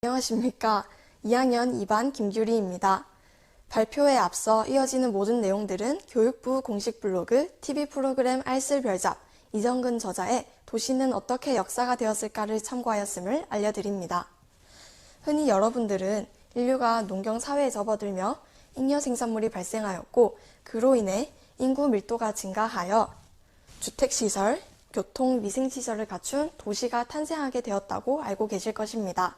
안녕하십니까. 2학년 2반 김규리입니다. 발표에 앞서 이어지는 모든 내용들은 교육부 공식 블로그 TV 프로그램 알쓸별잡 이정근 저자의 도시는 어떻게 역사가 되었을까를 참고하였음을 알려드립니다. 흔히 여러분들은 인류가 농경 사회에 접어들며 잉여 생산물이 발생하였고 그로 인해 인구 밀도가 증가하여 주택시설, 교통, 위생시설을 갖춘 도시가 탄생하게 되었다고 알고 계실 것입니다.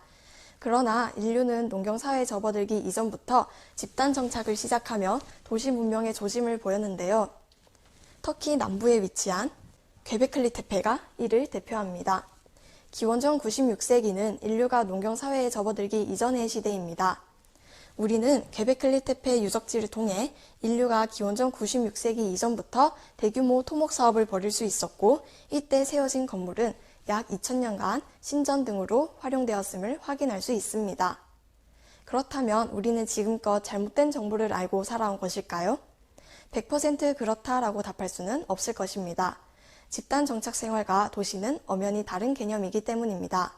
그러나 인류는 농경사회에 접어들기 이전부터 집단 정착을 시작하며 도시 문명의 조짐을 보였는데요. 터키 남부에 위치한 괭베클리 테페가 이를 대표합니다. 기원전 96세기는 인류가 농경사회에 접어들기 이전의 시대입니다. 우리는 괭베클리 테페 유적지를 통해 인류가 기원전 96세기 이전부터 대규모 토목 사업을 벌일 수 있었고 이때 세워진 건물은 약 2000년간 신전 등으로 활용되었음을 확인할 수 있습니다. 그렇다면 우리는 지금껏 잘못된 정보를 알고 살아온 것일까요? 100% 그렇다라고 답할 수는 없을 것입니다. 집단 정착 생활과 도시는 엄연히 다른 개념이기 때문입니다.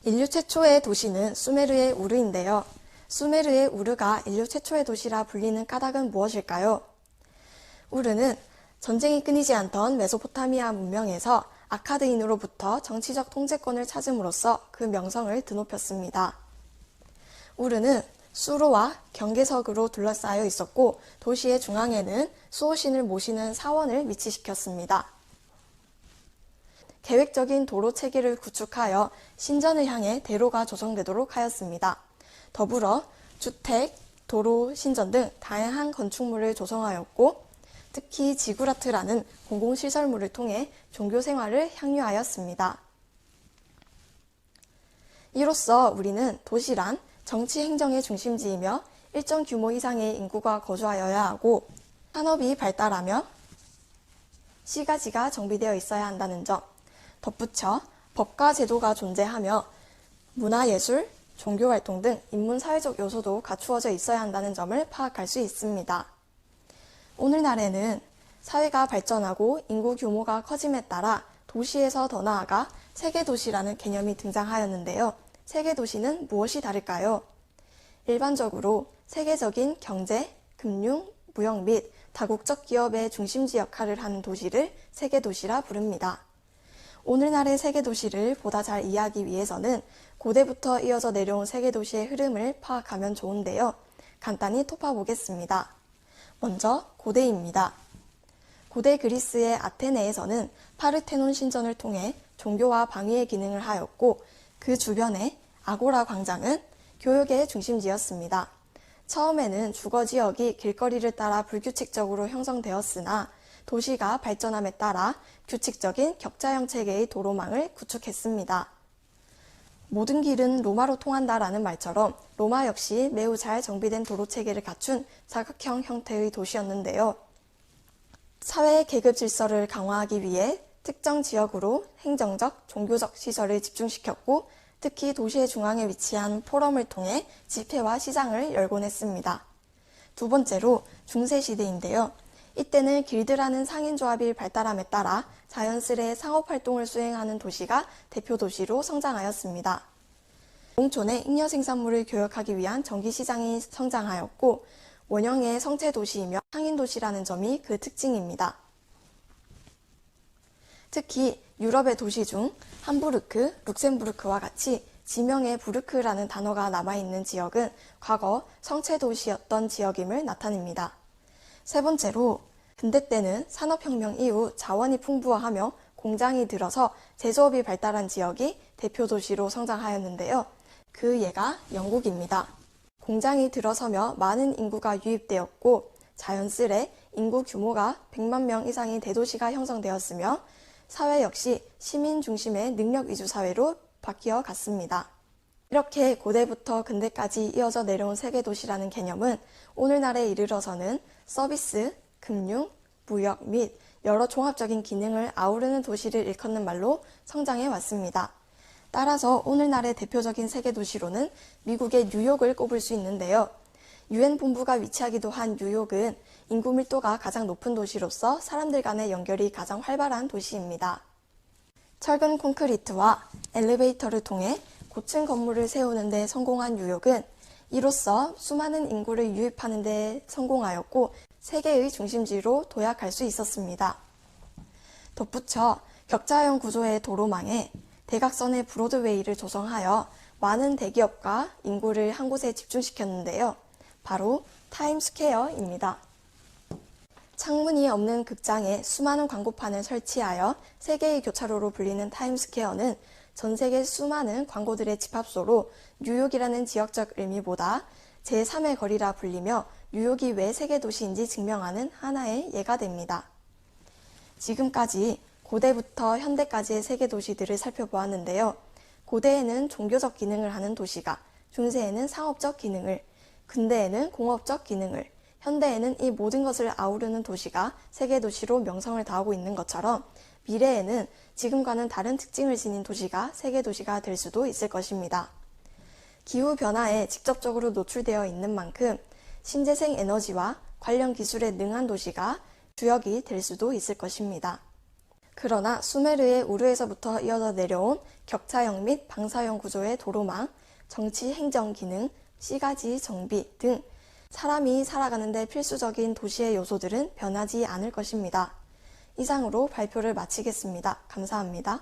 인류 최초의 도시는 수메르의 우르인데요. 수메르의 우르가 인류 최초의 도시라 불리는 까닭은 무엇일까요? 우르는 전쟁이 끊이지 않던 메소포타미아 문명에서 아카드인으로부터 정치적 통제권을 찾음으로써 그 명성을 드높였습니다. 우르는 수로와 경계석으로 둘러싸여 있었고 도시의 중앙에는 수호신을 모시는 사원을 위치시켰습니다. 계획적인 도로 체계를 구축하여 신전을 향해 대로가 조성되도록 하였습니다. 더불어 주택, 도로, 신전 등 다양한 건축물을 조성하였고 특히 지구라트라는 공공시설물을 통해 종교생활을 향유하였습니다. 이로써 우리는 도시란 정치 행정의 중심지이며 일정 규모 이상의 인구가 거주하여야 하고 산업이 발달하며 시가지가 정비되어 있어야 한다는 점, 덧붙여 법과 제도가 존재하며 문화예술, 종교활동 등 인문사회적 요소도 갖추어져 있어야 한다는 점을 파악할 수 있습니다. 오늘날에는 사회가 발전하고 인구 규모가 커짐에 따라 도시에서 더 나아가 세계도시라는 개념이 등장하였는데요. 세계도시는 무엇이 다를까요? 일반적으로 세계적인 경제, 금융, 무역 및 다국적 기업의 중심지 역할을 하는 도시를 세계도시라 부릅니다. 오늘날의 세계도시를 보다 잘 이해하기 위해서는 고대부터 이어져 내려온 세계도시의 흐름을 파악하면 좋은데요. 간단히 톱어보겠습니다. 먼저 고대입니다. 고대 그리스의 아테네에서는 파르테논 신전을 통해 종교와 방위의 기능을 하였고 그 주변의 아고라 광장은 교육의 중심지였습니다. 처음에는 주거지역이 길거리를 따라 불규칙적으로 형성되었으나 도시가 발전함에 따라 규칙적인 격자형 체계의 도로망을 구축했습니다. 모든 길은 로마로 통한다라는 말처럼 로마 역시 매우 잘 정비된 도로 체계를 갖춘 사각형 형태의 도시였는데요. 사회 계급 질서를 강화하기 위해 특정 지역으로 행정적, 종교적 시설을 집중시켰고 특히 도시의 중앙에 위치한 포럼을 통해 집회와 시장을 열곤 했습니다. 두 번째로 중세시대인데요. 이때는 길드라는 상인조합이 발달함에 따라 자연스레 상업활동을 수행하는 도시가 대표 도시로 성장하였습니다. 농촌의 잉여 생산물을 교역하기 위한 전기시장이 성장하였고 원형의 성체도시이며 상인도시라는 점이 그 특징입니다. 특히 유럽의 도시 중 함부르크, 룩셈부르크와 같이 지명에 부르크라는 단어가 남아있는 지역은 과거 성체도시였던 지역임을 나타냅니다. 세 번째로 근대 때는 산업혁명 이후 자원이 풍부하며 공장이 들어서 제조업이 발달한 지역이 대표 도시로 성장하였는데요. 그 예가 영국입니다. 공장이 들어서며 많은 인구가 유입되었고 자연스레 인구 규모가 100만 명 이상의 대도시가 형성되었으며 사회 역시 시민 중심의 능력 위주 사회로 바뀌어 갔습니다. 이렇게 고대부터 근대까지 이어져 내려온 세계도시라는 개념은 오늘날에 이르러서는 서비스, 금융, 무역 및 여러 종합적인 기능을 아우르는 도시를 일컫는 말로 성장해 왔습니다. 따라서 오늘날의 대표적인 세계도시로는 미국의 뉴욕을 꼽을 수 있는데요. 유엔 본부가 위치하기도 한 뉴욕은 인구 밀도가 가장 높은 도시로서 사람들 간의 연결이 가장 활발한 도시입니다. 철근 콘크리트와 엘리베이터를 통해 고층 건물을 세우는 데 성공한 뉴욕은 이로써 수많은 인구를 유입하는 데 성공하였고 세계의 중심지로 도약할 수 있었습니다. 덧붙여 격자형 구조의 도로망에 대각선의 브로드웨이를 조성하여 많은 대기업과 인구를 한 곳에 집중시켰는데요. 바로 타임스퀘어입니다. 창문이 없는 극장에 수많은 광고판을 설치하여 세계의 교차로로 불리는 타임스퀘어는 전 세계 수많은 광고들의 집합소로 뉴욕이라는 지역적 의미보다 제3의 거리라 불리며 뉴욕이 왜 세계 도시인지 증명하는 하나의 예가 됩니다. 지금까지 고대부터 현대까지의 세계 도시들을 살펴보았는데요. 고대에는 종교적 기능을 하는 도시가, 중세에는 상업적 기능을, 근대에는 공업적 기능을, 현대에는 이 모든 것을 아우르는 도시가 세계 도시로 명성을 다하고 있는 것처럼 미래에는 지금과는 다른 특징을 지닌 도시가 세계 도시가 될 수도 있을 것입니다. 기후변화에 직접적으로 노출되어 있는 만큼 신재생 에너지와 관련 기술에 능한 도시가 주역이 될 수도 있을 것입니다. 그러나 수메르의 우르에서부터 이어져 내려온 격차형 및 방사형 구조의 도로망, 정치 행정 기능, 시가지 정비 등 사람이 살아가는 데 필수적인 도시의 요소들은 변하지 않을 것입니다. 이상으로 발표를 마치겠습니다. 감사합니다.